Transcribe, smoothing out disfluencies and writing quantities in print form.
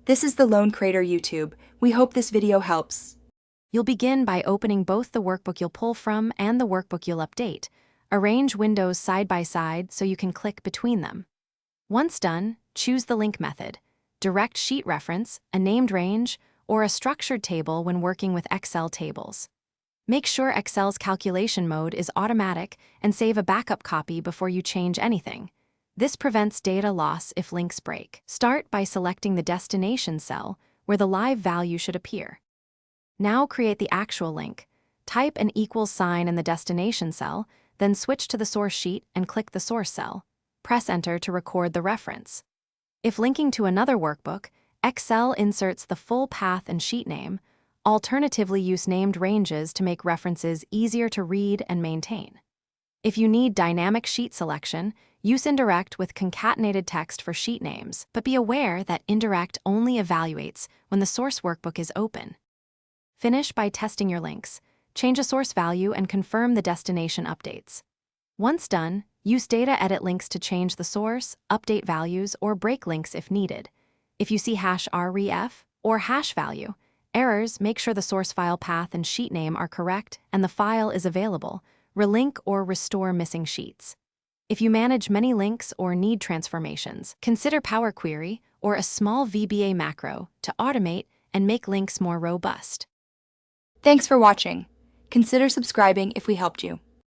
This is the Lone Creator YouTube. We hope this video helps. You'll begin by opening both the workbook you'll pull from and the workbook you'll update. Arrange windows side by side so you can click between them. Once done, choose the link method, direct sheet reference, a named range, or a structured table when working with Excel tables. Make sure Excel's calculation mode is automatic and save a backup copy before you change anything. This prevents data loss if links break. Start by selecting the destination cell where the live value should appear. Now create the actual link. Type an equals sign in the destination cell, then switch to the source sheet and click the source cell. Press Enter to record the reference. If linking to another workbook, Excel inserts the full path and sheet name. Alternatively, use named ranges to make references easier to read and maintain. If you need dynamic sheet selection, use indirect with concatenated text for sheet names, but be aware that indirect only evaluates when the source workbook is open. Finish by testing your links. Change a source value and confirm the destination updates. Once done, use data edit links to change the source, update values, or break links if needed. If you see #ref or hash value errors, make sure the source file path and sheet name are correct and the file is available. Relink or restore missing sheets. If you manage many links or need transformations, consider Power Query or a small VBA macro to automate and make links more robust. Thanks for watching. Consider subscribing if we helped you.